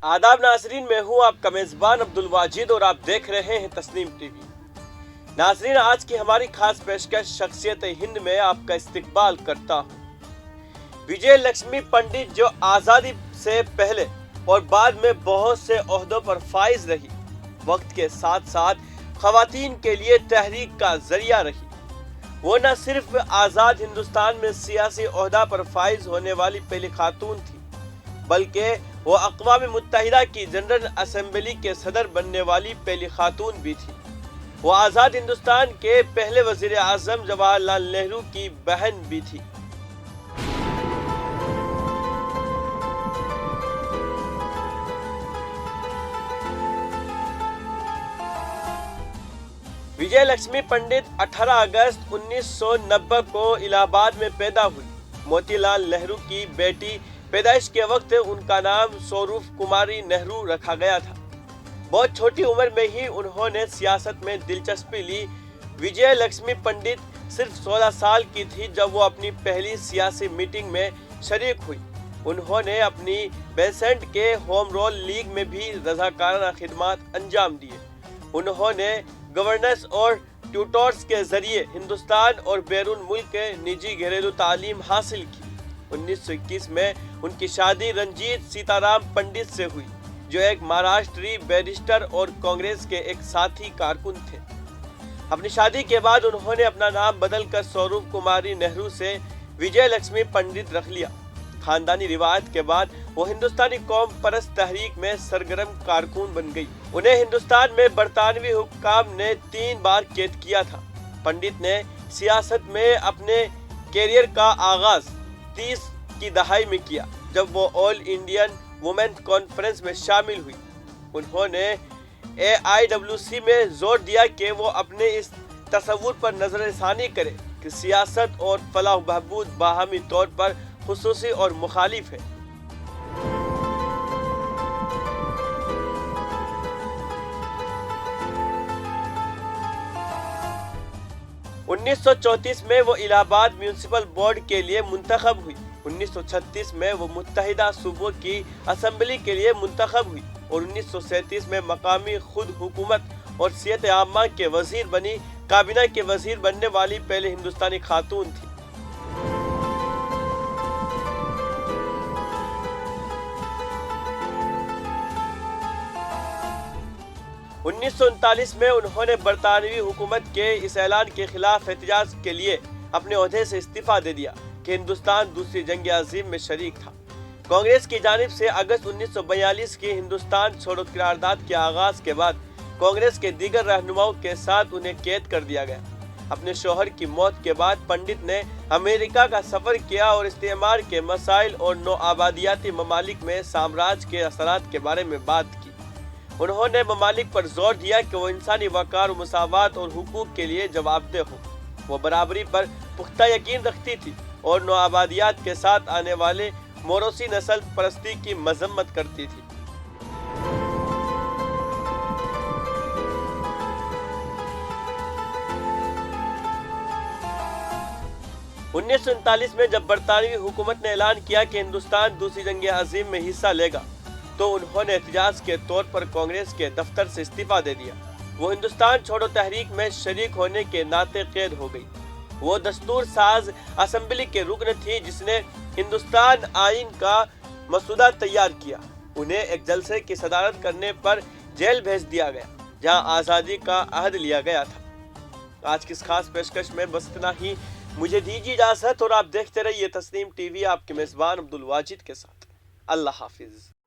आदाब नाजरीन, मैं हूँ आपका मेज़बान अब्दुल वाजिद और आप देख रहे हैं तस्नीम टीवी। नाजरीन, आज की हमारी खास पेशकश शख्सियत हिंद में आपका इस्तकबाल करता हूँ। विजय लक्ष्मी पंडित, जो आज़ादी से पहले और बाद में बहुत से ओहदों पर फाइज रही, वक्त के साथ साथ खवातीन के लिए तहरीक का जरिया रही। वो न सिर्फ आज़ाद हिंदुस्तान में सियासी ओहदा पर फाइज होने वाली पहली खातून थी, बल्कि वो अक़वाम मुत्तहिदा की जनरल असेंबली के सदर बनने वाली पहली खातून भी थी। वो आज़ाद हिंदुस्तान के पहले वज़ीर आज़म जवाहरलाल नेहरू की बहन भी थी। विजय लक्ष्मी पंडित 18 अगस्त 1990 को इलाहाबाद में पैदा हुई। मोतीलाल नेहरू की बेटी पैदाइश के वक्त उनका नाम स्वरूप कुमारी नेहरू रखा गया था। बहुत छोटी उम्र में ही उन्होंने सियासत में दिलचस्पी ली। विजय लक्ष्मी पंडित सिर्फ 16 साल की थी जब वो अपनी पहली सियासी मीटिंग में शरीक हुई। उन्होंने अपनी बेसेंट के होम रूल लीग में भी रज़ाकाराना खिदमात अंजाम दिए। उन्होंने गवर्नेंस और ट्यूटर्स के जरिए हिंदुस्तान और बैरून मुल्क निजी घरेलू तालीम हासिल की। 1921 में उनकी शादी रंजीत सीताराम पंडित से हुई, जो एक महाराष्ट्री बैरिस्टर और कांग्रेस के एक साथी कारकुन थे। अपनी शादी के बाद उन्होंने अपना नाम बदलकर स्वरूप कुमारी नेहरू से विजय लक्ष्मी पंडित रख लिया। खानदानी रिवायत के बाद वो हिंदुस्तानी कौम परस्त तहरीक में सरगर्म कारकुन बन गई। उन्हें हिंदुस्तान में बरतानवी हुक्काम ने 3 बार कैद किया था। पंडित ने सियासत में अपने कैरियर का आगाज 30 की दहाई में किया, जब वो ऑल इंडियन वुमेन कॉन्फ्रेंस में शामिल हुई। उन्होंने AIWC में जोर दिया कि वो अपने इस तसव्वुर पर नजरसानी करे कि सियासत और फलाह बहबूद बाहमी तौर पर खुसूसी और मुखालिफ है। (1934) में वो इलाहाबाद म्यूनिसिपल बोर्ड के लिए मुंतखब हुई। 1936 में वो मुत्तहिदा सूबों की असेंबली के लिए मुंतखब हुई और 1937 में मकामी खुद हुकूमत और सेहत आमा के वजीर बनी। काबीना के वजीर बनने वाली पहले हिंदुस्तानी खातून थी। 1939 में उन्होंने बरतानवी हुकूमत के इस ऐलान के खिलाफ एहतजाज के लिए अपने ओहदे से इस्तीफा दे दिया कि हिंदुस्तान दूसरी जंग अजीम में शरीक था। कांग्रेस की जानिब से अगस्त 1942 की हिंदुस्तान छोड़ो करारदाद के आगाज के बाद कांग्रेस के दीगर रहनुमाओं के साथ उन्हें कैद कर दिया गया। अपने शोहर की मौत के बाद पंडित ने अमेरिका का सफर किया और इस्तेमार के मसाइल और नौआबादियाती ममालिक में साम्राज्य के असरात के बारे में बात की। उन्होंने ममालिक पर जोर दिया कि वो इंसानी वकार, मुसावात और हुकूक के लिए जवाबदेह हो। वो बराबरी पर पुख्ता यकीन रखती थी और नौआबादियात के साथ आने वाले मोरोसी नस्ल परस्ती की मजम्मत करती थी। 1939 में जब बरतानवी हुकूमत ने ऐलान किया कि हिंदुस्तान दूसरी जंग अजीम में हिस्सा लेगा, तो उन्होंने एहतजाज के तौर पर कांग्रेस के दफ्तर से इस्तीफा दे दिया। वो हिंदुस्तान छोड़ो तहरीक में शरीक होने के नाते कैद हो गई। वो दस्तूर साज असेंबली के रुकन थी जिसने हिंदुस्तान आइन का मसूदा तैयार किया। उन्हें एक जलसे की सदारत करने पर जेल भेज दिया गया, जहां आज़ादी का अहद लिया गया था। आज की इस खास पेशकश में बस इतना ही। मुझे दीजिए इजाजत और आप देखते रहिए तस्नीम टीवी, आपके मेज़बान अब्दुल वाजिद के साथ। अल्लाह हाफिज।